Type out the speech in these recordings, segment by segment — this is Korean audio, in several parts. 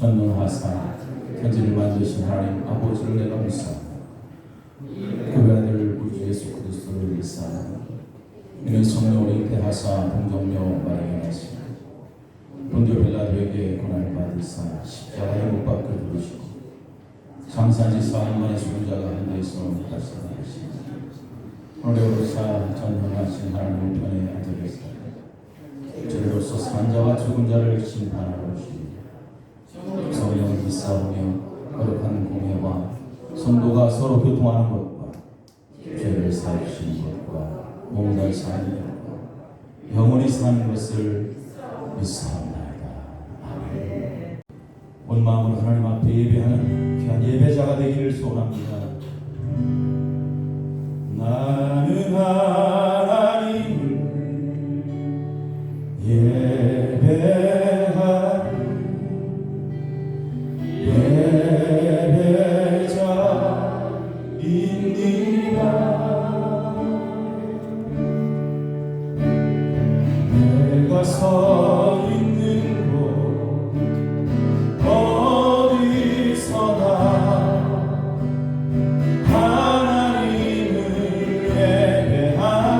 전능하사 천지를 만드신 하나님 아버지를 내가 믿사옵니다. 그의 아들 우리 주 예수 그리스도를 믿사옵니다. 이는 성령으로 잉태하사 동정녀 마리아에 나시고 본디오 빌라도에게 고난을 받으사 십자가에 못 박혀 죽으시고 장사지 4일 만에 죽은 자가 한 데에서 발생하시고 오늘 오르사 전능하신 하나님 우편에 앉아 계시다. 저리로서 산 자와 죽은 자를 심판하러 오시니 성령을 믿사오며 거룩한 공예와 성도가 서로 교통하는 것과 죄를 사하시는 것과 몸을 사는 것과 영원히 사는 것을 믿사옵나이다. 아멘. 온 마음으로 하나님 앞에 예배하는 귀한 예배자가 되기를 소원합니다. 나는 하나님을 예배자입니다. 내가 서 있는 곳 어디서나 하나님을 예배하리.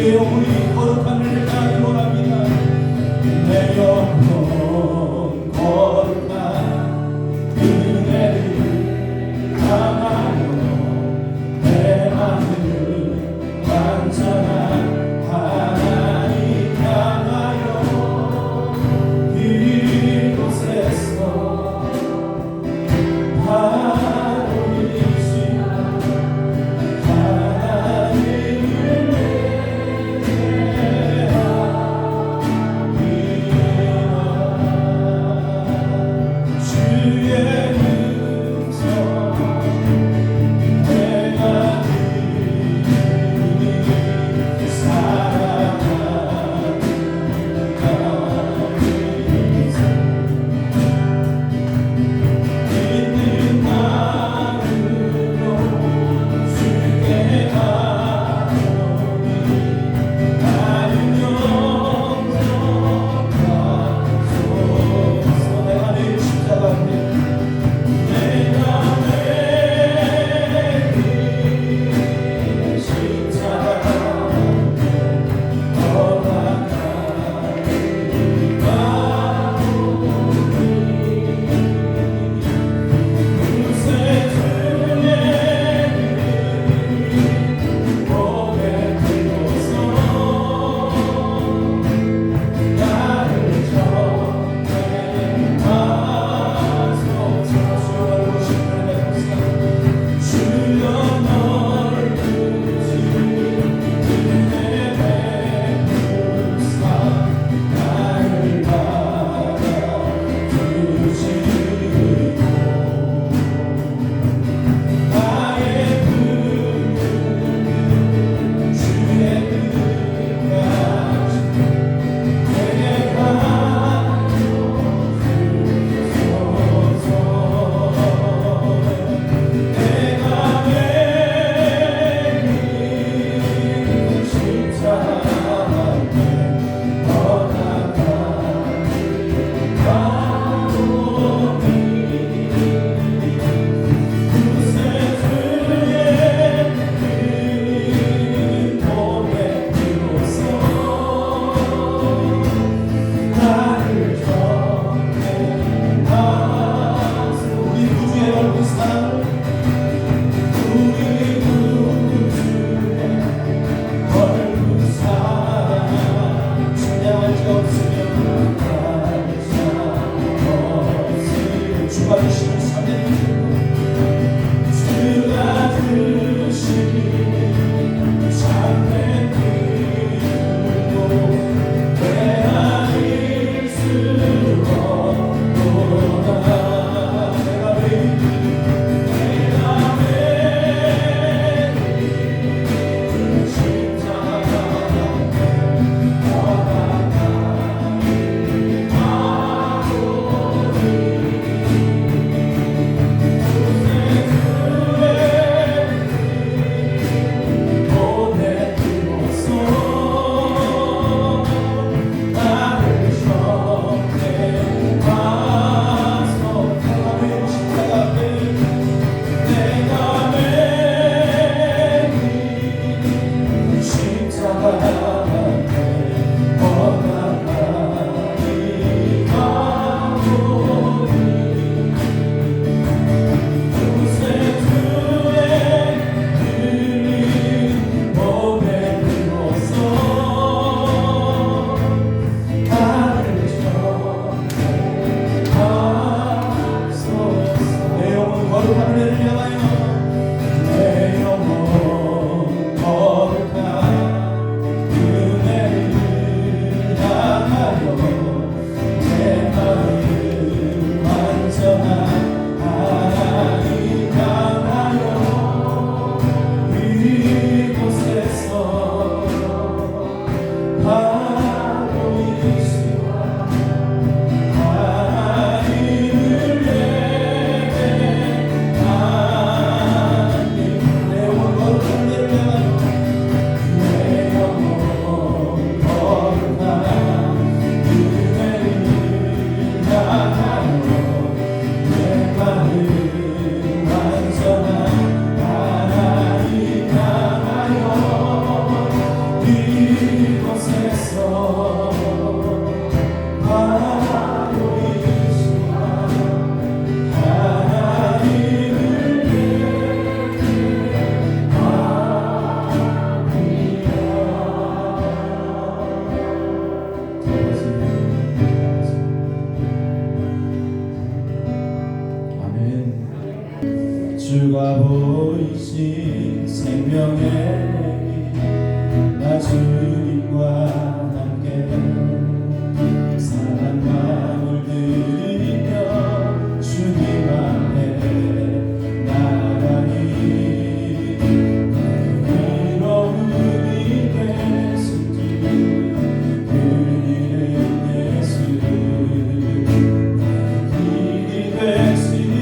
주의 영혼이 거룩함을 다하기 원합니다. 내 영혼 거룩한 은혜를 당하여 내 마음을 완전한 하나님 향하여 이곳에서 바로 이 시간 하나님을 주가 보이신 생명의 길, 나 주님과 함께 사랑과 물들이며 주님 앞에 나가니 의로움이 되시지 그 이름 예수 길이 되시니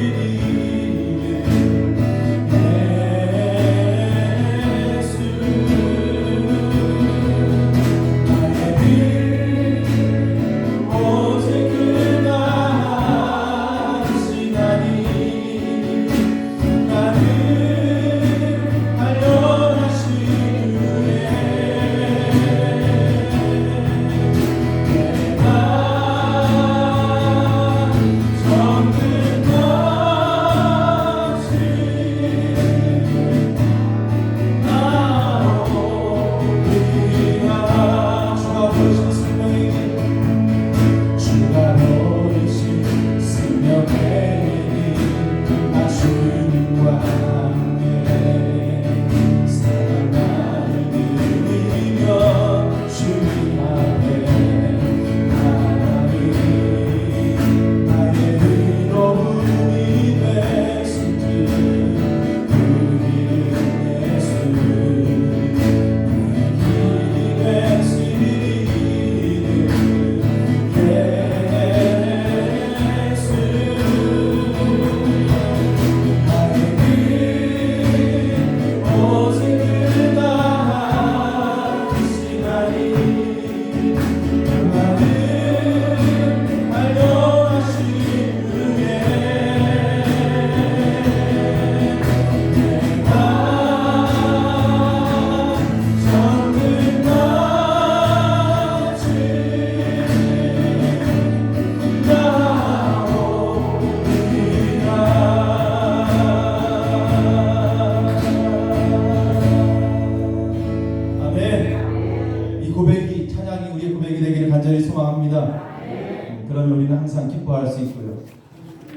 그러면 우리는 항상 기뻐할 수 있고요,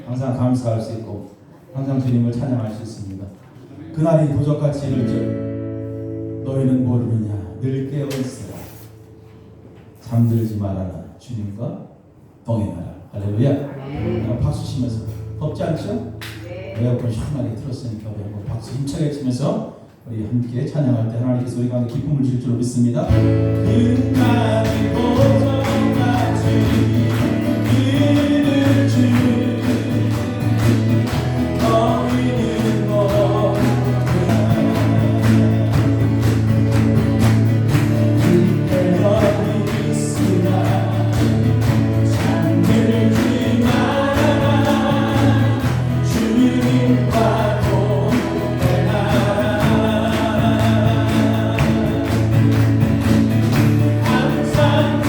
항상 감사할 수 있고, 항상 주님을 찬양할 수 있습니다. 그날이 도적같이 이를즉 너희는 모르느냐 늘 깨어 있으라 잠들지 말아라 주님과 동행하라. 할렐루야. 박수 치면서 덥지 않죠? 에어컨 시원하게 틀었으니까 우리 한번 박수 힘차게 치면서 우리 함께 찬양할 때 하나님께서 우리가 기쁨을 주실 줄 믿습니다. 그날이 도적같이 항상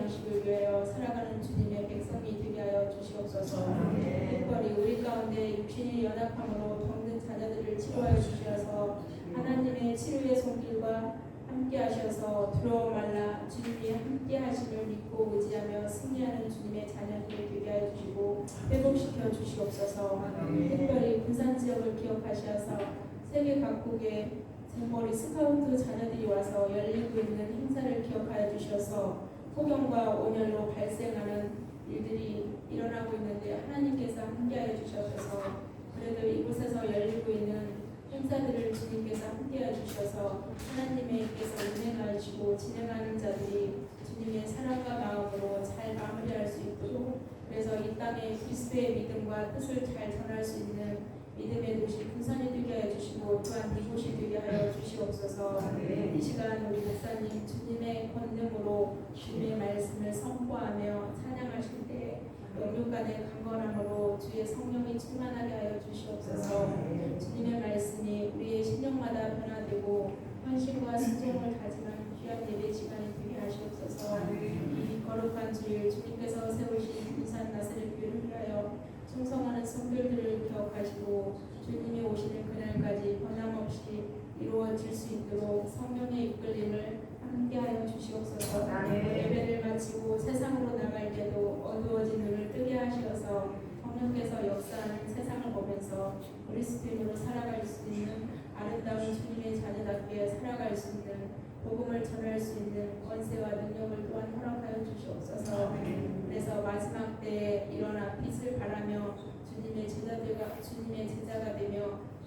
양식을 위하여 살아가는 주님의 백성이 되게 하여 주시옵소서. 특별히 우리 가운데 육신의 연약함으로 병든 자녀들을 치료하여 주셔서 하나님의 치료의 손길과 함께 하셔서 두려워 말라 주님이 함께 하심을 믿고 의지하며 승리하는 주님의 자녀들을 되게 하여 주시고 회복시켜 주시옵소서. 특별히 군산 지역을 기억하셔서 세계 각국의 잼버리 스카우트 자녀들이 와서 열리고 있는 행사를 기억하여 주셔서 폭염과 온열로 발생하는 일들이 일어나고 있는데 하나님께서 함께하여 주셔서 그래도 이곳에서 열리고 있는 행사들을 주님께서 함께하여 주셔서 하나님께서 운행하시고 진행하는 자들이 주님의 사랑과 마음으로 잘 마무리할 수 있도록 그래서 이 땅에 그리스도의 믿음과 뜻을 잘 전할 수 있는 믿음의 도시 군산이 되게 하여 주시고 또한 이곳이 되게 하여 주시옵소서. 이 시간 우리 목사님 주님의 권능으로 주님의 말씀을 선포하며 찬양하실 때 영육간의 강건함으로 주의 성령이 충만하게 하여 주시옵소서. 주님의 말씀이 우리의 심령마다 변화되고 헌신과 순종을 다지는 귀한 예배 시간이 되게 하시옵소서. 이 거룩한 주일 주님께서 세우신 군산 나사렛 교회를 위하여 충성하는 성도들을 기억하시고 주님이 오시는 그날까지 변함없이 이루어질 수 있도록 성령의 이끌림을 함께하여 주시옵소서. 예배를 마치고 세상으로 나갈 때도 어두워진 눈을 뜨게 하셔서 성령께서 역사하는 세상을 보면서 그리스도인으로 살아갈 수 있는 아름다운 주님의 자녀답게 살아갈 수 있는 복음을 전할 수 있는 권세와 능력을 또한 허락하여 주시옵소서. 그래서 마지막 때에 일어나 빛을 발하며 주님의 제자가 되며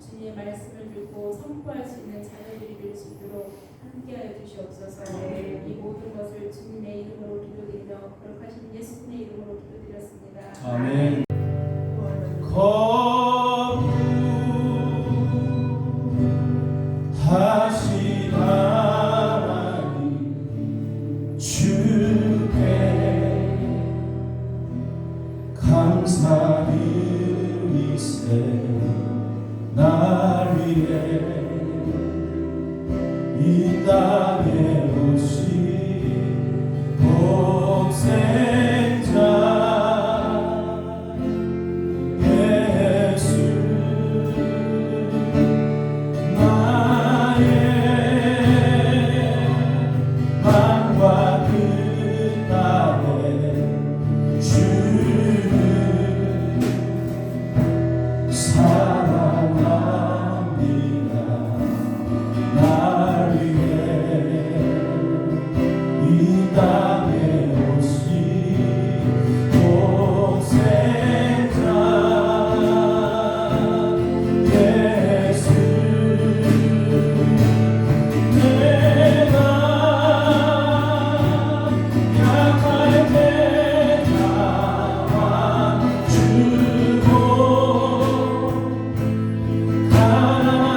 주님의 말씀을 듣고 선포할 수 있는 자녀들이 될 수 있도록 함께하여 주시옵소서. 이 모든 것을 주님의 이름으로 기도드리며 거룩하신 예수님의 이름으로 기도드렸습니다. 아멘. 거룩하신 하나님 주께 감사드리세. 날 위해 이 땅에 오신 복생자 예수 나의 마음과 그 땅에 주를 사랑합니다. 날 위해 이 땅에 오신 복생자 예수 내가 약할 때 나와주고 가난할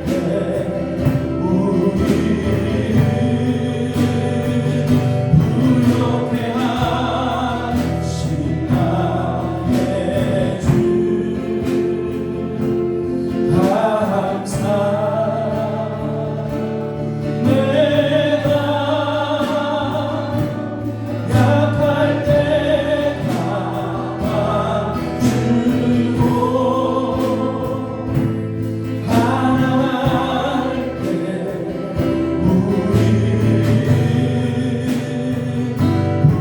때 우리를 부욕해 하신 나의 주 항상 내가 약할 때 나와주고 가난할 때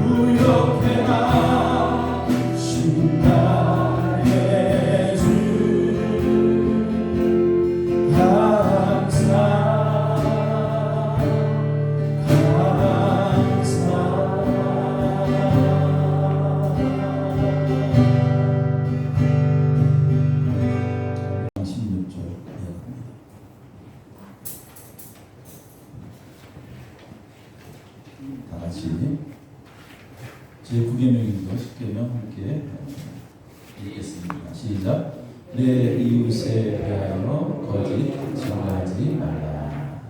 우리를 부욕해 하신 나의 주 항상 감사 16절 다 같이 제9계명인도 10계명 함께 읽겠습니다. 시작. 내 이웃에 대하여 거짓 증거하지 말라.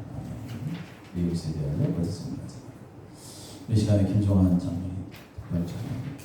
내 이웃에 대하여 거짓 증거하지 말라. 이 시간에 김종환 장로님 특별 찬양합니다.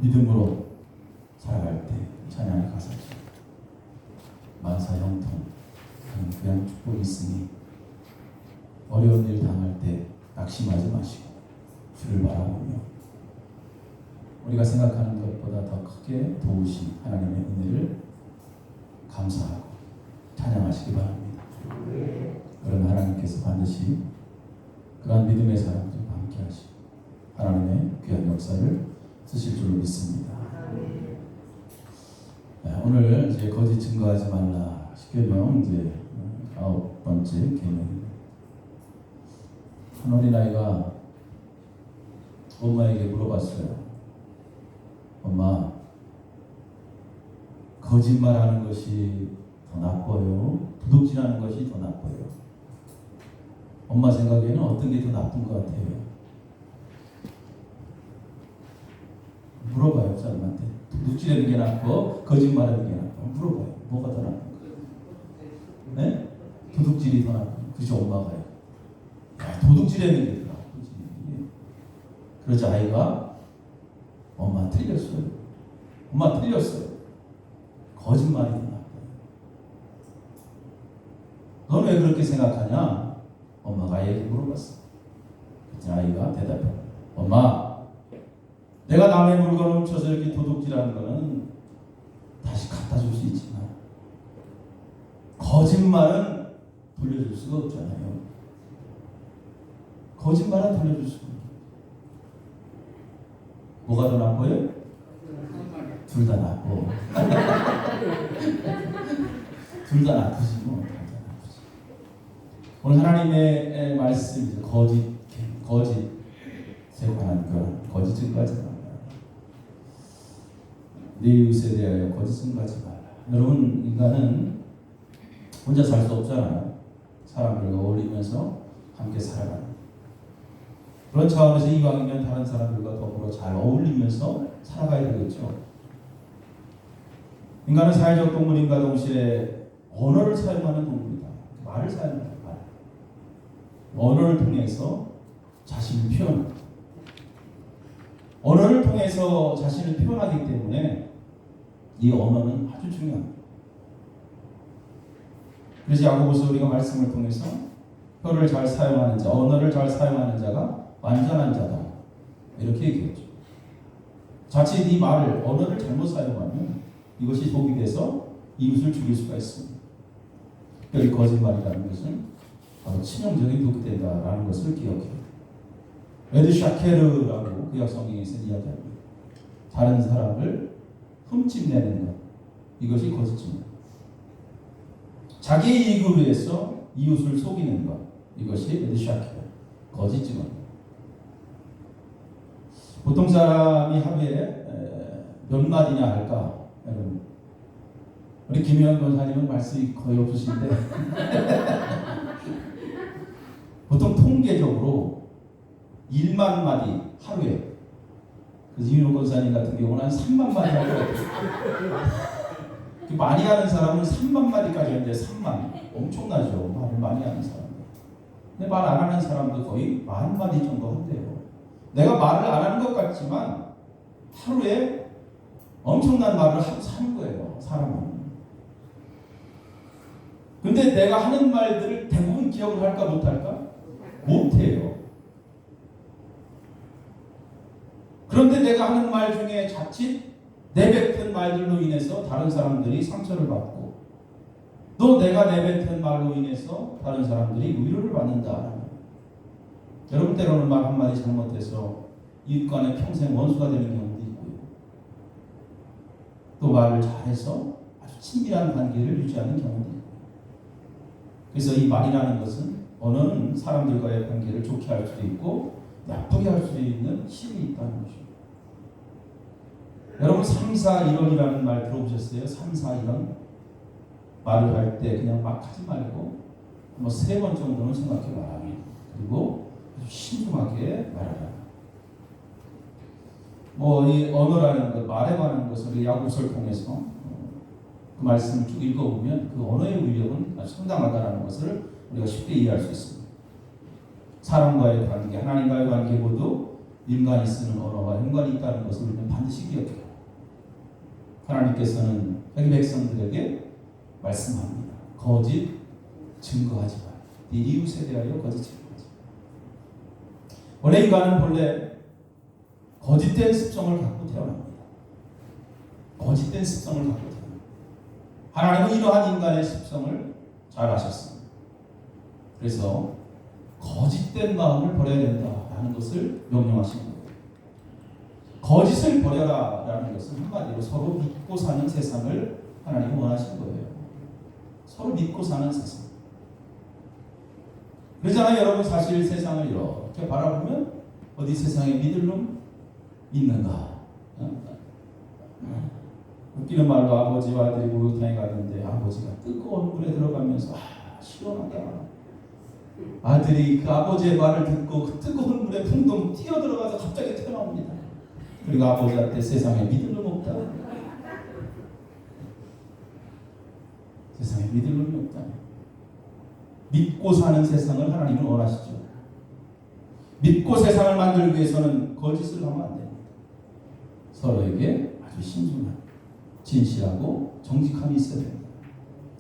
믿음으로 살아갈 때 찬양의 가사죠. 만사 형통 하는 귀한 축복이 있으니 어려운 일 당할 때 낙심하지 마시고 주를 바라보며 우리가 생각하는 것보다 더 크게 도우신 하나님의 은혜를 감사하고 찬양하시기 바랍니다. 그런 하나님께서 반드시 그러한 믿음의 사람들과 함께 하시고 하나님의 귀한 역사를 쓰실 줄로 믿습니다. 오늘 이제 거짓 증거하지 말라 10계명 이제 9번째 계명입니다. 한 어린아이가 엄마에게 물어봤어요. 엄마, 거짓말하는 것이 더 나빠요? 도둑질하는 것이 더 나빠요? 엄마 생각에는 어떤 게 더 나쁜 것 같아요? 물어봐요, 사람한테. 도둑질하는 게 낫고 거짓말하는 게 낫고 물어봐요. 뭐가 더 나쁜 거예요? 네? 도둑질이 더 나쁜. 그죠, 엄마가요. 야, 도둑질하는 게 더 나쁘지. 그러자 아이가 엄마 틀렸어요. 엄마 틀렸어요. 거짓말이 더 나빠요. 너는 왜 그렇게 생각하냐? 엄마가 아이에게 물어봤어. 그때 아이가 대답해. 엄마, 내가 남의 물건을 훔쳐서 이렇게 도둑질하는 거는 다시 갖다 줄 수 있지만 거짓말은 돌려줄 수가 없잖아요. 거짓말은 돌려줄 수가 없어요. 뭐가 더 나빠요? 둘 다 나빠. 둘 다 나쁘지 뭐. 오늘 하나님의 말씀 거짓에 관한 것, 거짓 증거하지 말라. 내 이웃에 대하여 거짓 증거하지 말라. 여러분, 인간은 혼자 살 수 없잖아요. 사람들과 어울리면서 함께 살아가는. 그런 차원에서 이왕이면 다른 사람들과 더불어 잘 어울리면서 살아가야 되겠죠. 인간은 사회적 동물인과 동시에 언어를 사용하는 동물이다. 말을 사용하는 말. 언어를 통해서 자신을 표현합니다. 언어를 통해서 자신을 표현하기 때문에 이 언어는 아주 중요합니다. 그래서 야고보서 우리가 말씀을 통해서 혀를 잘 사용하는 자, 언어를 잘 사용하는 자가 완전한 자다. 이렇게 얘기했죠. 자칫 이 말을, 언어를 잘못 사용하면 이것이 독이 돼서 이웃을 죽일 수가 있습니다. 이 거짓말이라는 것은 바로 치명적인 독이 된다라는 것을 기억해요. 에드샤케르라고 구약 성경에서 이야기합니다. 다른 사람을 흠집내는 것, 이것이 거짓입니다. 자기 이익을 위해서 이웃을 속이는 것, 이것이 에드샤케르, 거짓입니다. 보통 사람이 하루에 몇 마디냐 할까? 우리 김혜원 권사님은 말씀이 거의 없으신데 보통 통계적으로 1만 마디 하루에. 그래서 이윤호 권사님 같은 경우는 한 3만 마디 하고 많이 하는 사람은 3만 마디까지 하는데 3만 엄청나죠. 말을 많이 하는 사람. 근데 말 안 하는 사람도 거의 10,000마디 정도 한대요. 내가 말을 안 하는 것 같지만 하루에 엄청난 말을 하고 사는 거예요, 사람은. 근데 내가 하는 말들을 대부분 기억을 할까 못할까? 못해요. 그런데 내가 하는 말 중에 자칫 내뱉은 말들로 인해서 다른 사람들이 상처를 받고 또 내가 내뱉은 말로 인해서 다른 사람들이 위로를 받는다. 여러분, 때로는 말 한마디 잘못해서 이웃 간에 평생 원수가 되는 경우도 있고요. 또 말을 잘해서 아주 친밀한 관계를 유지하는 경우도 있고요. 그래서 이 말이라는 것은 언어는 사람들과의 관계를 좋게 할 수도 있고 나쁘게 할 수도 있는 힘이 있다는 것입니다. 여러분, 3, 4, 1원이라는 말 들어보셨어요? 3, 4, 1원? 말을 할 때 그냥 막 하지 말고 3번 정도는 생각해 말합니다. 그리고 아주 신중하게 말하라. 이 언어라는 것, 말에 관한 것을 야고보서를 통해서 그 말씀을 쭉 읽어보면 그 언어의 위력은 아주 상당하다는 것을 우리가 쉽게 이해할 수 있습니다. 사람과의 관계, 하나님과의 관계 모두 인간이 쓰는 언어와 연관이 있다는 것을 우리는 반드시 기억해요. 하나님께서는 자기 백성들에게 말씀합니다. 거짓 증거하지 마. 네 이웃에 대하여 거짓 증거하지 마. 원래 인간은 본래 거짓된 습성을 갖고 태어납니다. 거짓된 습성을 갖고 태어납니다. 하나님은 이러한 인간의 습성을 잘 아셨습니다. 그래서 거짓된 마음을 버려야 된다라는 것을 명령하신 거예요. 거짓을 버려라라는 것은 한마디로 서로 믿고 사는 세상을 하나님은 원하시는 거예요. 서로 믿고 사는 세상. 그러잖아요. 여러분 사실 세상을 이렇게 바라보면 어디 세상에 믿을 놈 있는가? 웃기는 말로 아버지와 아들이 목욕탕에 가는데 아버지가 뜨거운 물에 들어가면서 시원하다. 아들이 그 아버지의 말을 듣고 그 뜨거운 물에 풍덩 뛰어들어가서 갑자기 튀어나옵니다. 그리고 아버지한테 세상에 믿을 놈 없다. 세상에 믿을 놈이 없다. 믿고 사는 세상을 하나님은 원하시죠. 믿고 세상을 만들기 위해서는 거짓을 하면 안 됩니다. 서로에게 아주 신중한, 진실하고 정직함이 있어야 됩니다.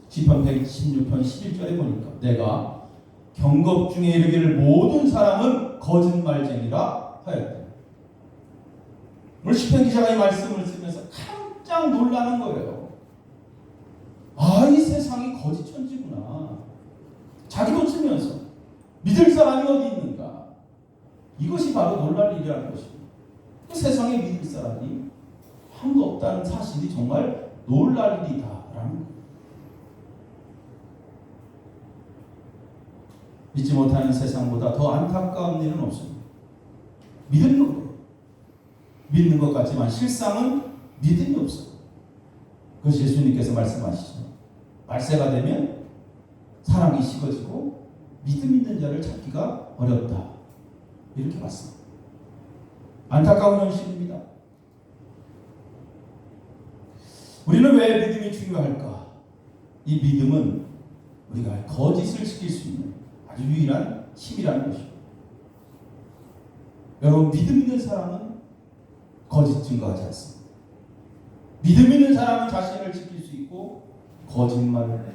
시편 116편 11절에 보니까 내가 경겁 중에 이르기를 모든 사람은 거짓말쟁이라 하였다. 오늘 시편 기자가 이 말씀을 쓰면서 깜짝 놀라는 거예요. 이 세상이 거짓 천지구나. 자기도 쓰면서 믿을 사람이 어디 있는가. 이것이 바로 놀랄 일이라는 것입니다. 그 세상에 믿을 사람이 아무도 없다는 사실이 정말 놀랄 일이다라는 거예요. 믿지 못하는 세상보다 더 안타까운 일은 없습니다. 믿는 거예요. 믿는 것 같지만 실상은 믿음이 없어요. 그것이 예수님께서 말씀하시죠. 말세가 되면 사랑이 식어지고 믿음 있는 자를 찾기가 어렵다. 이렇게 말씀합니다. 안타까운 현실입니다. 우리는 왜 믿음이 중요할까? 이 믿음은 우리가 거짓을 지킬 수 있는 아주 유일한 힘이라는 것입니다. 여러분, 믿음 있는 사람은 거짓 증거하지 않습니다. 믿음 있는 사람은 자신을 지킬 수 있고 거짓말을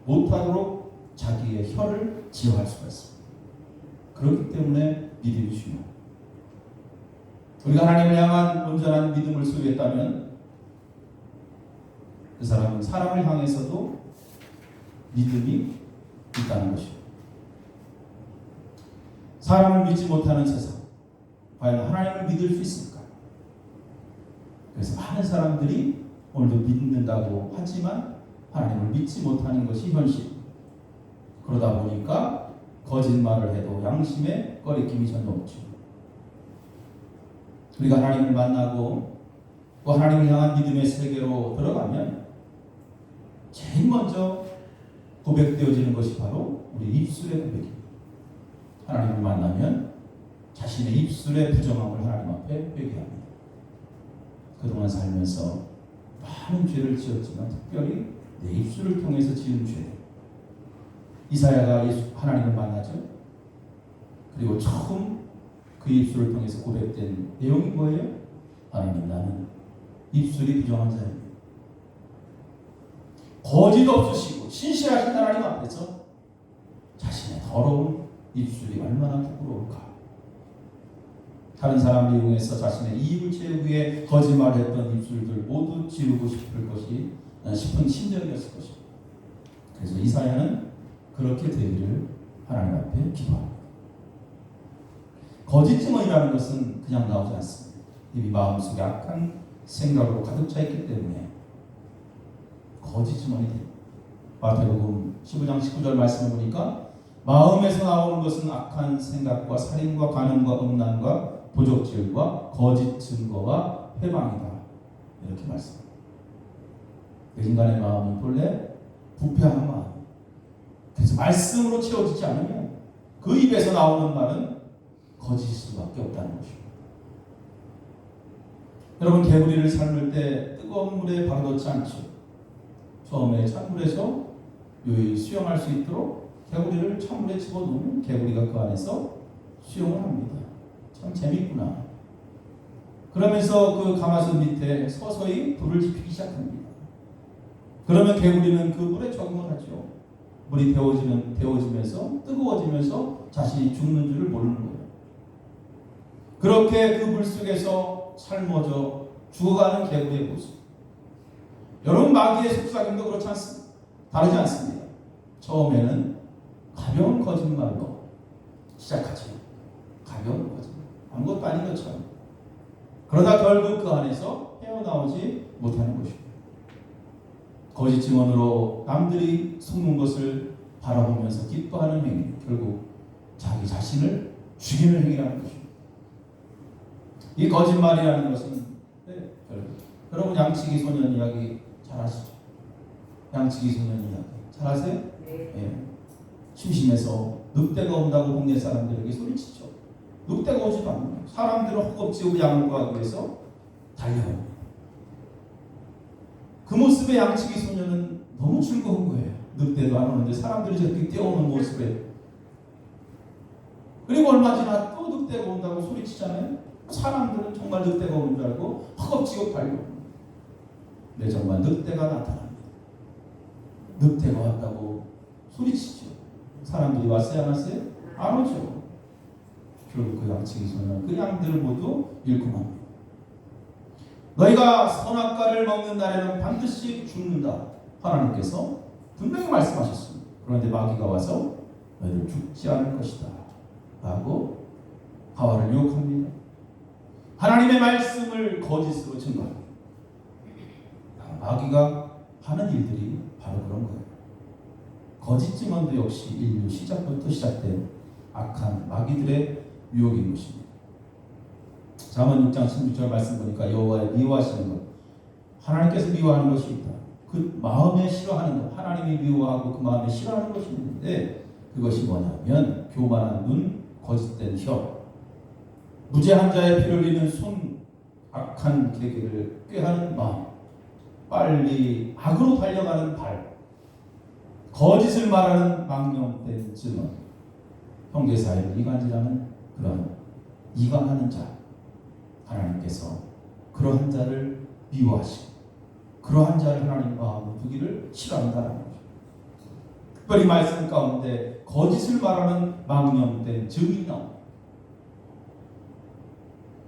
못하도록 자기의 혀를 지어할 수가 있습니다. 그렇기 때문에 믿음이 중요합니다. 우리가 하나님을 향한 온전한 믿음을 소유했다면 그 사람은 사람을 향해서도 믿음이 있다는 것입니다. 사람을 믿지 못하는 세상, 과연 하나님을 믿을 수 있을까? 그래서 많은 사람들이 오늘도 믿는다고 하지만 하나님을 믿지 못하는 것이 현실. 그러다 보니까 거짓말을 해도 양심에 꺼리낌이 전혀 없죠. 우리가 하나님을 만나고 또 하나님을 향한 믿음의 세계로 들어가면 제일 먼저 고백되어지는 것이 바로 우리 입술의 고백입니다. 하나님을 만나면 자신의 입술의 부정함을 하나님 앞에 회개합니다. 그동안 살면서 많은 죄를 지었지만 특별히 내 입술을 통해서 지은 죄. 이사야가 하나님을 만나죠. 그리고 처음 그 입술을 통해서 고백된 내용이 뭐예요? 하나님, 나는 입술이 부정한 자입니다. 거짓 없으시고 신실하신 하나님 앞에서 자신의 더러운 입술이 얼마나 부끄러울까. 다른 사람을 이용해서 자신의 이익을 채우기 위해 거짓말했던 입술들 모두 지우고 싶은 심정이었을 것입니다. 그래서 이사야는 그렇게 되기를 하나님 앞에 기도합니다. 거짓 증언이라는 것은 그냥 나오지 않습니다. 이미 마음속에 악한 생각으로 가득 차 있기 때문에 거짓 증언이 됩니다. 마태복음 15장 19절 말씀을 보니까 마음에서 나오는 것은 악한 생각과 살인과 간음과 음란과 도적질과 거짓 증거와 회방이다. 이렇게 말씀합니다. 인간의 마음은 본래 부패한 마음. 그래서 말씀으로 채워지지 않으면 그 입에서 나오는 말은 거짓일 수밖에 없다는 것입니다. 여러분, 개구리를 삶을 때 뜨거운 물에 바로 넣지 않죠. 처음에 찬물에서 요일 수영할 수 있도록 개구리를 찬물에 집어넣으면 개구리가 그 안에서 수영을 합니다. 참 재밌구나. 그러면서 그 가마솥 밑에 서서히 불을 지피기 시작합니다. 그러면 개구리는 그 물에 적응을 하죠. 물이 데워지면서 뜨거워지면서 자신이 죽는 줄을 모르는 거예요. 그렇게 그 물 속에서 삶아져 죽어가는 개구리의 모습. 여러분, 마귀의 속삭임도 그렇지 않습니다. 다르지 않습니다. 처음에는 가벼운 거짓말로 시작하죠. 가벼운 거짓말. 아무것도 아닌 것처럼. 그러다 결국 그 안에서 헤어나오지 못하는 것입니다. 거짓 증언으로 남들이 속는 것을 바라보면서 기뻐하는 행위, 결국 자기 자신을 죽이는 행위라는 것입니다. 이 거짓말이라는 것은 결국 여러분 양치기 소년 이야기 잘 아시죠? 양치기 소년 이야기 잘 아세요? 네. 심심해서 늑대가 온다고 동네 사람들에게 소리치죠. 늑대가 오지도 않아요. 사람들은 허겁지겁 양을 구하기 위해서 달려요. 그 모습의 양치기 소년은 너무 즐거운 거예요. 늑대도 안 오는데 사람들이 저렇게 뛰어오는 모습에. 그리고 얼마 지나 또 늑대가 온다고 소리치잖아요. 사람들은 정말 늑대가 오는 줄 알고 허겁지겁 달려옵니다. 네, 정말 늑대가 나타납니다. 늑대가 왔다고 소리치죠. 사람들이 왔어요, 안 왔어요? 안 오죠. 결국 그 양치기 소년, 그 양들 모두 잃고 맙니다. 너희가 선악과를 먹는 날에는 반드시 죽는다. 하나님께서 분명히 말씀하셨습니다. 그런데 마귀가 와서 너희들 죽지 않을 것이다 라고 하와를 유혹합니다. 하나님의 말씀을 거짓으로 증거합니다. 마귀가 하는 일들이 바로 그런 거예요. 거짓 증언도 역시 인류 시작부터 시작된 악한 마귀들의 유혹인 것입니다. 잠언 6장 16절 말씀 보니까 여호와의 미워하시는 것, 하나님께서 미워하는 것이 있다. 그 마음에 싫어하는 것, 하나님이 미워하고 그 마음에 싫어하는 것이 있는데 그것이 뭐냐면 교만한 눈, 거짓된 혀, 무죄한 자의 피를 흘리는 손, 악한 계기를 꾀하는 마음, 빨리 악으로 달려가는 발, 거짓을 말하는 망령된 증언, 형제 사이를 이간질하는 그런 이간하는 자, 하나님께서 그러한 자를 미워하시고 그러한 자를 하나님 마음에 두기를 싫어한다는 거죠. 특별히 말씀 가운데 거짓을 말하는 망령된 증인이 나옵니다.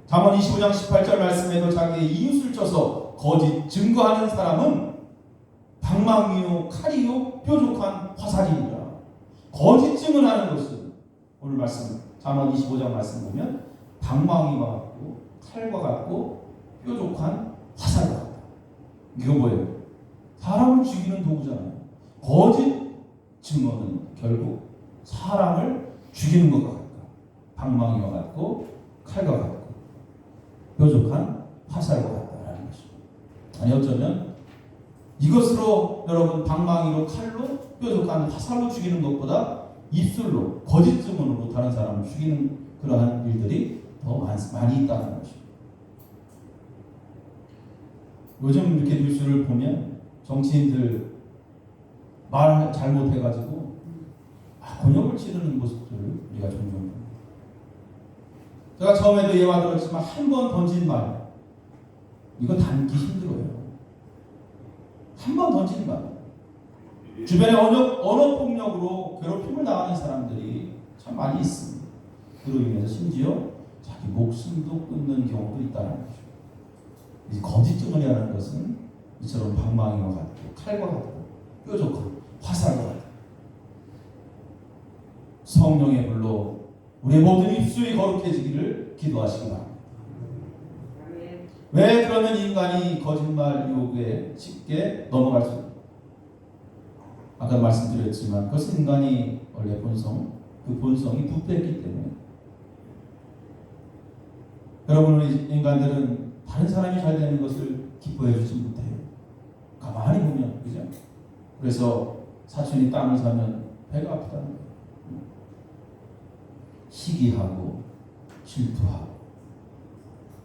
잠언 25장 18절 말씀에도 자기의 이웃을 쪄서 거짓 증거하는 사람은 방망이요 칼이요 뾰족한 화살이니라. 거짓 증언하는 것은 오늘 말씀 잠언 25장 말씀 보면 방망이와 같고 칼과 같고 뾰족한 화살과 같다. 이거 뭐예요? 사람을 죽이는 도구잖아요. 거짓 증언은 결국 사람을 죽이는 것과 같다. 방망이와 같고 칼과 같고 뾰족한 화살과 같다라는 것입니다. 아니 어쩌면 이것으로 여러분 방망이로 칼로 뾰족한 화살로 죽이는 것보다 입술로 거짓 증언으로 다른 사람을 죽이는 그러한 일들이 더 많이 있다는 것입니다. 요즘 이렇게 뉴스를 보면 정치인들 말 잘못해가지고 곤욕을 치르는 모습들을 우리가 종종 봅니다. 제가 처음에도 예화 들었지만 한 번 던진 말 이거 담기 힘들어요. 한 번 던진 말 주변에 언어 폭력으로 괴롭힘을 당하는 사람들이 참 많이 있습니다. 그로 인해서 심지어 자기 목숨도 끊는 경우도 있다는 거죠. 이 거짓 증언이라는 것은 이처럼 방망이와 같고 칼과 같고 뾰족한 화살과 같고 성령의 불로 우리 모든 입술이 거룩해지기를 기도하시기 바랍니다. 왜 그러면 인간이 거짓말 유혹에 쉽게 넘어갈 수 있습니까? 아까 말씀드렸지만 그것은 인간이 원래 그 본성이 부패했기 때문에 여러분 우리 인간들은 다른 사람이 잘 되는 것을 기뻐해 주지 못해요. 가만히 보면 그죠? 그래서 사촌이 땅을 사면 배가 아프다는 거예요. 시기하고 질투하고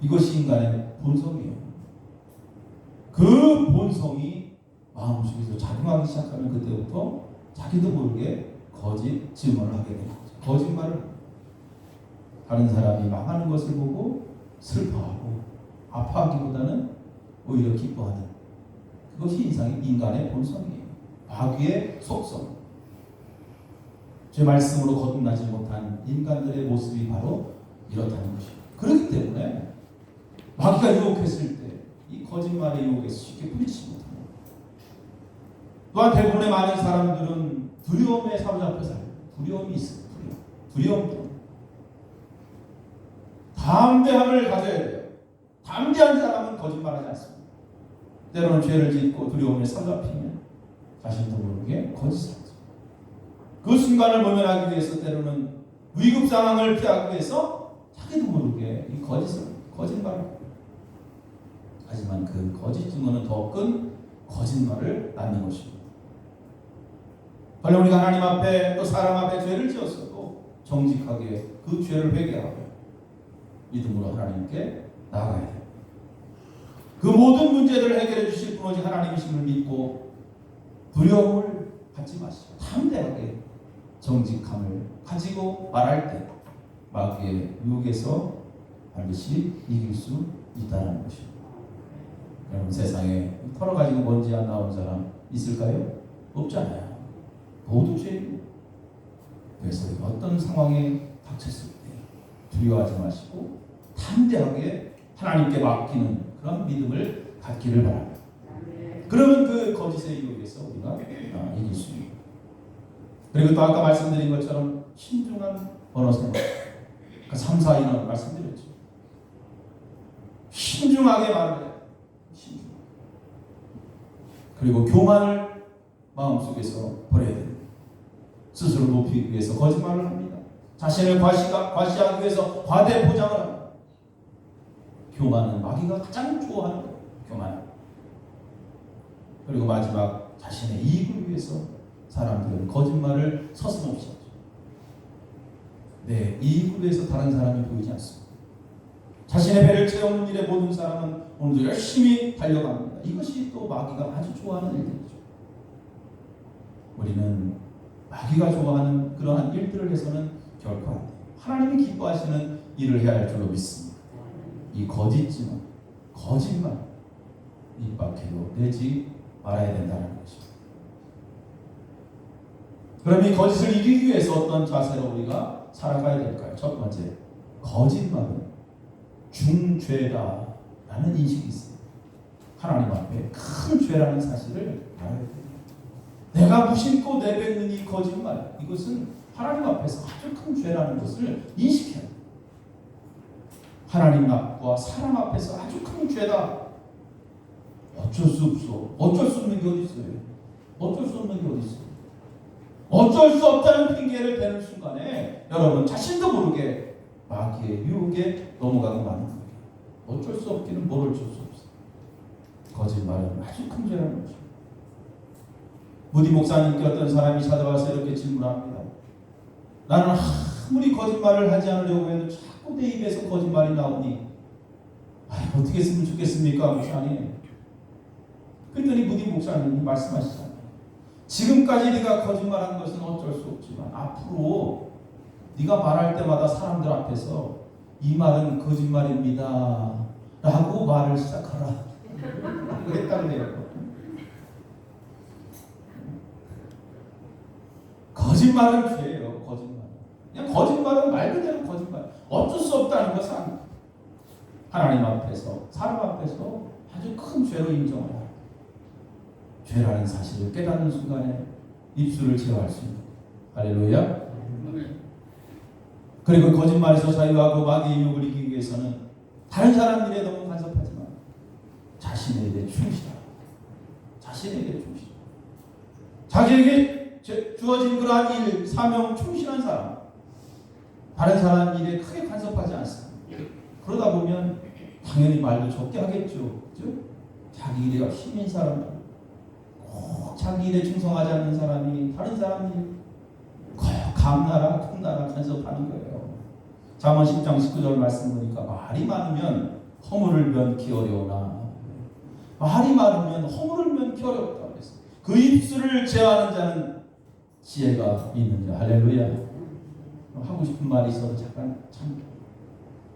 이것이 인간의 본성이에요. 그 본성이 마음속에서 작용하기 시작하면 그때부터 자기도 모르게 거짓 증언을 하게 되는 거죠. 거짓말을. 다른 사람이 망하는 것을 보고 슬퍼하고 아파하기보다는 오히려 기뻐하는 그것이 인간의 본성이에요. 마귀의 속성. 제 말씀으로 거듭나지 못한 인간들의 모습이 바로 이렇다는 것입니다. 그렇기 때문에 마귀가 유혹했을 때 이 거짓말의 유혹에서 쉽게 뿌리치지 못합니다. 또한 대부분의 많은 사람들은 두려움에 사로잡혀 살아요. 두려움이 있어요. 두려움 때문에. 담대함을 가져야 돼요. 담대한 사람은 거짓말하지 않습니다. 때로는 죄를 짓고 두려움에 사로잡히면 자신도 모르게 거짓말하죠. 그 순간을 모면하기 위해서 때로는 위급 상황을 피하기 위해서 자기도 모르게 이 거짓말을. 하지만 그 거짓 증거는 더 큰 거짓말을 낳는 것입니다. 원래 우리가 하나님 앞에 또 사람 앞에 죄를 지었어도 정직하게 그 죄를 회개하고 믿음으로 하나님께 나아가야 돼요. 그 모든 문제들을 해결해 주실 분 오직 하나님이심을 믿고 두려움을 갖지 마시고 담대하게 정직함을 가지고 말할 때 마귀의 유혹에서 반드시 이길 수 있다는 것입니다. 여러분 세상에 털어가지고 먼지 안 나온 사람 있을까요? 없잖아요. 모두 죄입니다. 그래서 어떤 상황에 닥쳤을 때 두려워하지 마시고 담대하게 하나님께 맡기는 그런 믿음을 갖기를 바랍니다. 그러면 그 거짓의 유혹에서 우리가 이길 수 있습니다. 그리고 또 아까 말씀드린 것처럼 신중한 언어 생활. 3, 4인원 말씀드렸죠. 신중하게 말을 해요. 그리고 교만을 마음속에서 버려야 됩니다. 스스로 높이기 위해서 거짓말을 합니다. 자신을 과시하기 위해서 과대 포장을 합니다. 교만은 마귀가 가장 좋아하는 거예요. 교만. 그리고 마지막 자신의 이익을 위해서 사람들은 거짓말을 서슴없이 하죠. 네, 이익을 위해서 다른 사람이 보이지 않습니다. 자신의 배를 채우는 일에 모든 사람은 오늘도 열심히 달려갑니다. 이것이 또 마귀가 아주 좋아하는 일들이죠. 우리는 마귀가 좋아하는 그러한 일들을 해서는 결코 안 돼요. 하나님이 기뻐하시는 일을 해야 할 줄로 믿습니다. 이 거짓지만 거짓말 입 밖으로 내지 말아야 된다는 것입니다. 그럼 이 거짓을 이기기 위해서 어떤 자세로 우리가 살아가야 될까요? 첫 번째, 거짓말은 중죄다라는 인식이 있습니다. 하나님 앞에 큰 죄라는 사실을 알아야 됩니다. 내가 무심코 내뱉는 이 거짓말, 이것은 하나님 앞에서 아주 큰 죄라는 것을 인식해야 합니다. 하나님 앞과 사람 앞에서 아주 큰 죄다. 어쩔 수 없어. 어쩔 수 없는 게 어디 있어요? 어쩔 수 없는 게 어디 있어요? 어쩔 수 없다는 핑계를 대는 순간에 여러분 자신도 모르게 마귀의 유혹에 넘어가고 마는 거예요. 어쩔 수 없기는 뭘 어쩔 수 없어요. 거짓말은 아주 큰 죄라는 거죠. 무디 목사님께 어떤 사람이 찾아와서 이렇게 질문합니다. 나는 아무리 거짓말을 하지 않으려고 해도 자꾸 내 입에서 거짓말이 나오니 어떻게 했으면 좋겠습니까, 목사님? 그랬더니 무디 목사님이 말씀하시잖아요. 지금까지 네가 거짓말한 것은 어쩔 수 없지만 앞으로 네가 말할 때마다 사람들 앞에서 이 말은 거짓말입니다 라고 말을 시작하라. 했다네요. 거짓말은 죄예요. 거짓말. 그냥 거짓말은 말 그대로 거짓말. 어쩔 수 없다는 것은 하나님 앞에서 사람 앞에서 아주 큰 죄로 인정하라. 죄라는 사실을 깨닫는 순간에 입술을 제어할 수 있는. 할렐루야. 그리고 거짓말에서 자유하고 마귀의 유혹을 이기기 위해서는 다른 사람 일에 너무 간섭하지만 자신의 일에 충실하라. 자신의 일에 충실. 자기에게 주어진 그러한 일, 사명 충실한 사람. 다른 사람 일에 크게 간섭하지 않습니다. 그러다 보면 당연히 말도 적게 하겠죠. 그렇죠? 자기 일에 힘인 사람들. 꼭 자기 일에 충성하지 않는 사람이 다른 사람 일 감나라 큰나라 간섭하는 거예요. 잠언 10장 19절 말씀 보니까 말이 많으면 허물을 면키 어려우나 말이 많으면 허물을 면키 어렵다 그랬어요. 그 입술을 제어하는 자는 지혜가 있느니라. 할렐루야. 하고 싶은 말이 있어도 잠깐 참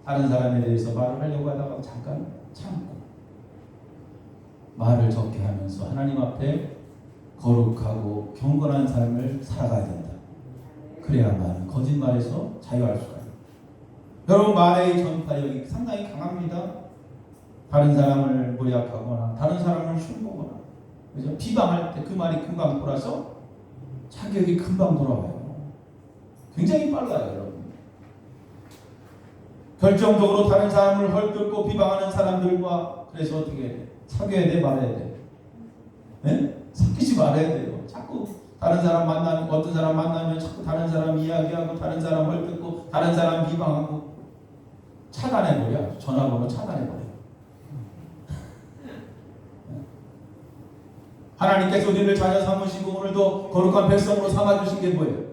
다른 사람에 대해서 말을 하려고 하다가 잠깐 참고 말을 적게 하면서 하나님 앞에 거룩하고 경건한 삶을 살아가야 된다. 그래야만 거짓말에서 자유할 수가 있다. 여러분, 말의 전파력이 상당히 강합니다. 다른 사람을 모략하거나 다른 사람을 흉보거나 그래서 비방할 때 그 말이 금방 돌아서 자격이 금방 돌아와요. 굉장히 빨라요, 여러분. 결정적으로 다른 사람을 헐뜯고 비방하는 사람들과 그래서 어떻게 해야 돼? 사귀어야 돼, 말아야 돼? 네? 사귀지 말아야 돼요. 자꾸 다른 사람 만나면, 어떤 사람 만나면 자꾸 다른 사람 이야기하고 다른 사람 헐뜯고 다른 사람 비방하고 차단해버려. 전화번호 차단해버려. 하나님께서 우리를 자녀 삼으시고 오늘도 거룩한 백성으로 삼아주신 게 뭐예요?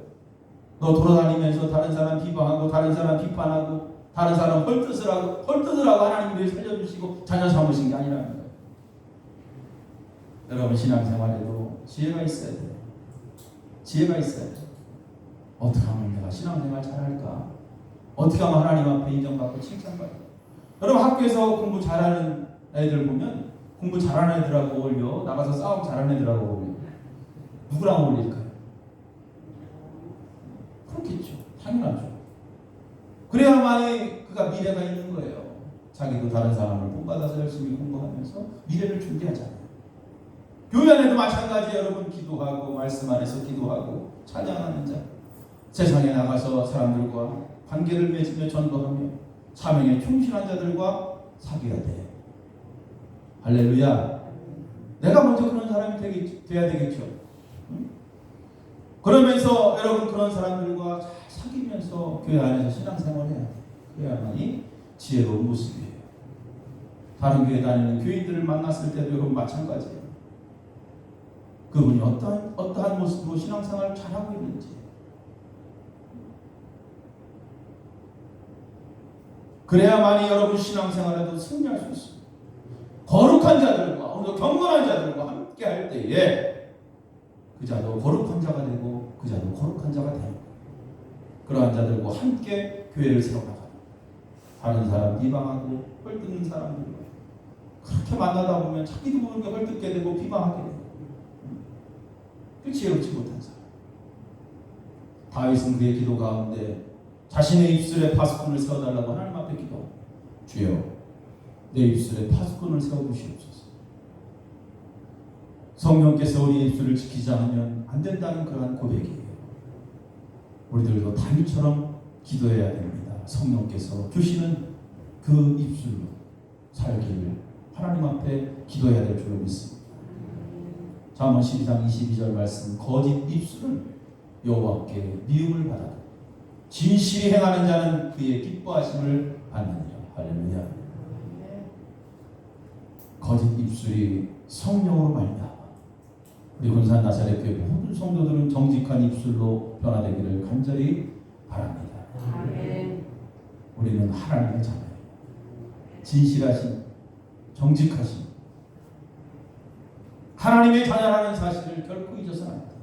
너 돌아다니면서 다른 사람 비방하고 다른 사람 비판하고 다른 사람 헐뜯으라고 하나님이 우리를 살려주시고 자녀 삼으신 게 아니라는 거예요. 여러분, 신앙생활에도 지혜가 있어야 돼요. 지혜가 있어야 돼요. 어떻게 하면 내가 신앙생활 잘할까? 어떻게 하면 하나님 앞에 인정받고 칭찬받을까? 여러분, 학교에서 공부 잘하는 애들 보면 공부 잘하는 애들하고 어울려? 나가서 싸움 잘하는 애들하고 어울려? 누구랑 어울릴까요? 그렇겠죠. 당연하죠. 그래야만이 그가 미래가 있는 거예요. 자기도 다른 사람을 본받아서 열심히 공부하면서 미래를 준비하잖아요. 교회 안에도 마찬가지예요. 여러분, 기도하고 말씀 안에서 기도하고 찬양하는 자, 세상에 나가서 사람들과 관계를 맺으며 전도하며 사명에 충실한 자들과 사귀어야 돼요. 할렐루야. 내가 먼저 그런 사람이 돼야 되겠죠. 응? 그러면서 여러분, 그런 사람들과 잘 사귀면서 교회 안에서 신앙생활을 해야 돼요. 그래야만이 지혜로운 모습이에요. 다른 교회 다니는 교인들을 만났을 때도 여러분 마찬가지예요. 그분이 어떠한 모습으로 신앙생활을 잘하고 있는지, 그래야만이 여러분 신앙생활에도 승리할 수 있습니다. 거룩한 자들과 오히려 경건한 자들과 함께 할 때에 그 자도 거룩한 자가 되고 그 자도 거룩한 자가 되는 거예요. 그러한 자들과 함께 교회를 세워나가요. 다른 사람 비방하고 헐뜯는 사람들과 그렇게 만나다 보면 자기도 모르게 헐뜯게 되고 비방하게 돼요. 그 지혜롭지 못한 사람. 다윗은 그의 기도 가운데 자신의 입술에 파수꾼을 세워달라고 하나님 앞에 기도하고, 주여 내 입술에 파수꾼을 세워주시옵소서. 성령께서 우리 입술을 지키지 않으면 안 된다는 그러한 고백이에요. 우리들도 다윗처럼 기도해야 됩니다. 성령께서 주시는 그 입술로 살기를 하나님 앞에 기도해야 될 줄로 믿습니다. 잠언 12장 22절 말씀, 거짓 입술은 여호와께 미움을 받아 진실이 행하는 자는 그의 기뻐하심을 받느니라. 할렐루야. 거짓 입술이 성령으로 말미암아 우리 군산 나사렛 교회 모든 성도들은 정직한 입술로 변화되기를 간절히 바랍니다. 아멘. 우리는 하나님의 자녀예요. 진실하신, 정직하신 하나님의 자녀라는 사실을 결코 잊어서는 안 돼요.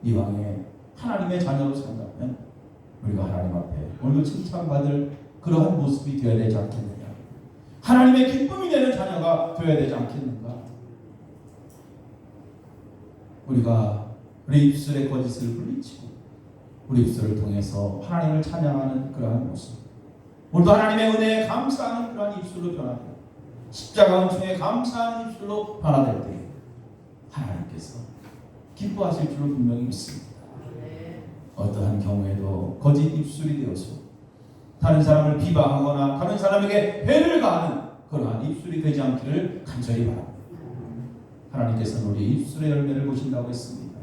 이왕에 하나님의 자녀로 산다면 우리가 하나님 앞에 오늘도 칭찬받을 그러한 모습이 되어야 되지 않겠느냐. 하나님의 기쁨이 되는 자녀가 되어야 되지 않겠는가. 우리가 우리 입술의 거짓을 물리치고 우리 입술을 통해서 하나님을 찬양하는 그러한 모습, 우리도 하나님의 은혜에 감사하는 그러한 입술로 변화되고 십자가 은총에 감사하는 입술로 변화될 때 하나님께서 기뻐하실 줄로 분명히 믿습니다. 어떠한 경우에도 거짓 입술이 되어서 다른 사람을 비방하거나 다른 사람에게 해를 가하는 그러한 입술이 되지 않기를 간절히 바랍니다. 하나님께서는 우리 입술의 열매를 보신다고 했습니다.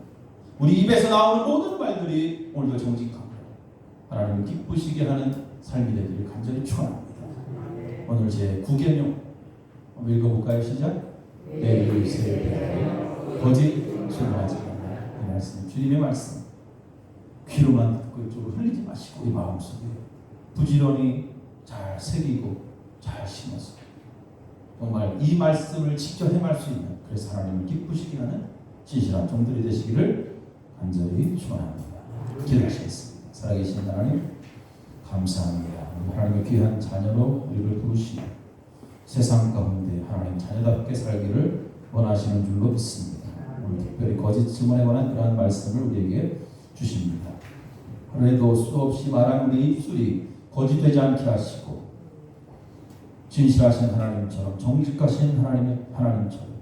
우리 입에서 나오는 모든 말들이 오늘도 정직하고 하나님을 기쁘시게 하는 삶이 되기를 간절히 축원합니다. 오늘 제 9계명 읽어볼까요? 시작. 내 입술에 거짓 신뢰하지 말라. 이 말씀, 주님의 말씀. 귀로만 듣고 이쪽으로 흘리지 마시고 이 마음속에 부지런히 잘 새기고 잘 심어서 정말 이 말씀을 직접 행할 수 있는, 그래서 하나님을 기쁘시게 하는 진실한 종들이 되시기를 간절히 축원합니다. 기도하시겠습니다. 살아계신 하나님 감사합니다. 하나님의 귀한 자녀로 우리를 부르시고 세상 가운데 하나님 자녀답게 살기를 원하시는 줄로 믿습니다. 오늘 특별히 거짓 증언에 관한 그러한 말씀을 우리에게 주십니다. 그래도 수없이 말하는 우리 입술이 거짓되지 않게 하시고 진실하신 하나님처럼 정직하신 하나님처럼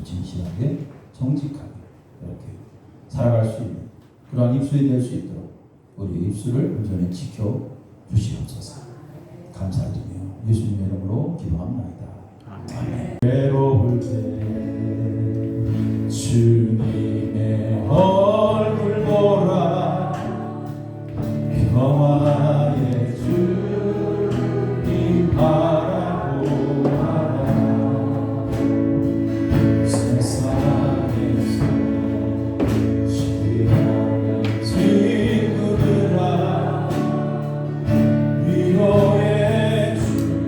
진실하게 정직하게 이렇게 살아갈 수 있는 그러한 입술이 될 수 있도록 우리 입술을 온전히 지켜 주시옵소서. 감사드리며 예수님의 이름으로 기도합니다. 아멘. 외로울 때 주님의 얼굴 보라 평화의 주님 바라보아라 세상에서 취하는 친구들아 위로의 주님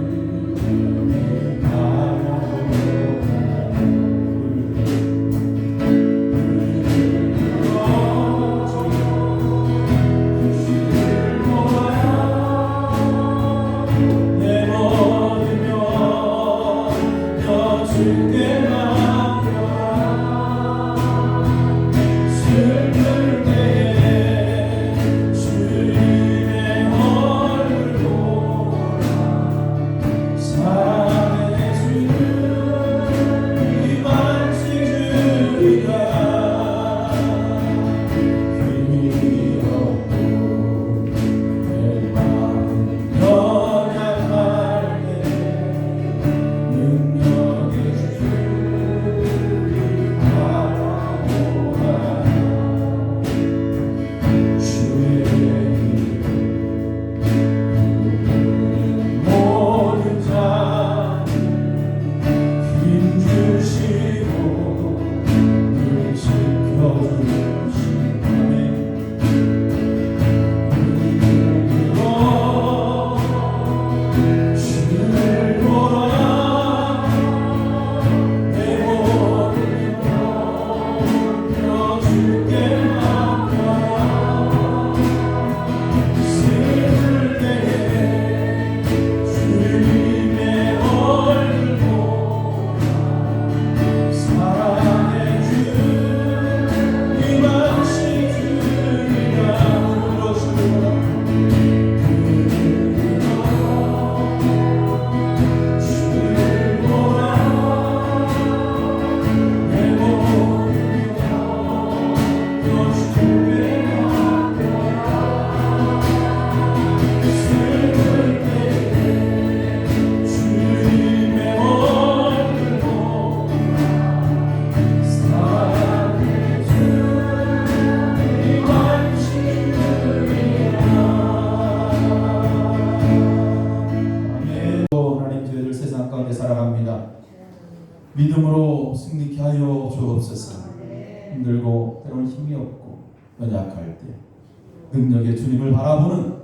믿음으로 승리케 하여 주옵소서. 힘들고 때로는 힘이 없고 연약할 때 능력의 주님을 바라보는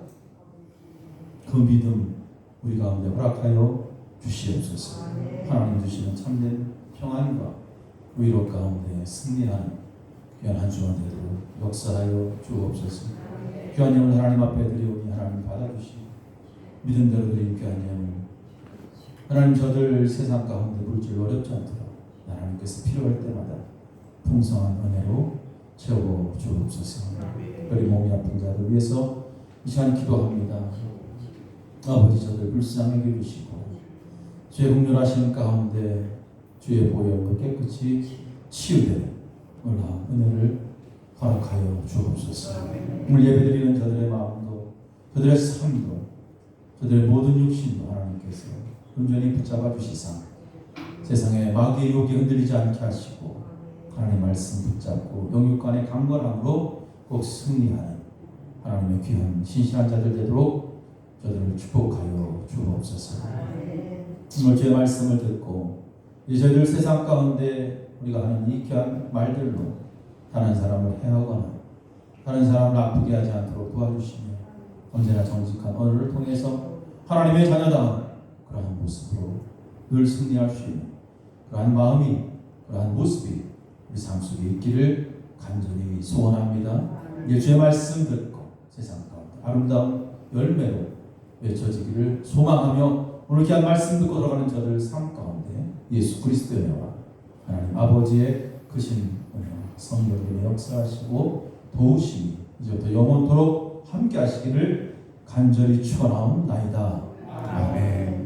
그 믿음 우리 가운데 허락하여 주시옵소서. 하나님 주시는 참된 평안과 위로 가운데 승리하는 귀한 한 주간 되도록 역사하여 주옵소서. 귀한 영을 하나님 앞에 드리오니 하나님 받아주시고 믿음대로 드린 귀한 영을 하나님 저들 세상 가운데 물질 어렵지 않도록 하나님께서 필요할 때마다 풍성한 은혜로 채워 주옵소서. 특별히 몸이 아픈 자들 위해서 이 시간 기도합니다. 아버지 저들 불쌍히 여기시고 주의 긍휼하신 가운데 주의 보혈로 깨끗이 치유되는 은혜를 허락하여 주옵소서. 오늘 예배드리는 저들의 마음도 저들의 삶도 저들의 모든 육신도 하나님께서 온전히 붙잡아 주시사 세상에 마귀의 유혹이 흔들리지 않게 하시고 하나님의 말씀 붙잡고 영육간의 강건함으로 꼭 승리하는 하나님의 귀한 신실한 자들 되도록 저들을 축복하여 주옵소서. 오늘 주의 말씀을 듣고 이제 저희들 세상 가운데 우리가 하는 이 귀한 말들로 다른 사람을 해하거나 다른 사람을 아프게 하지 않도록 도와주시며 언제나 정직한 언어를 통해서 하나님의 자녀다운 그러한 모습으로 늘 승리할 수 있는 그러한 마음이 그러한 모습이 우리 삶 속에 있기를 간절히 소원합니다. 이제 주의 말씀 듣고 세상 가운데 아름다운 열매로 외쳐지기를 소망하며 오늘 귀한 말씀 듣고 돌아가는 저들 삶 가운데 예수 그리스도의 은혜와 하나님 아버지의 크신 은혜와 성령님의 역사하시고 도우심이 이제부터 영원토록 함께 하시기를 간절히 축원하옵나이다. 아멘.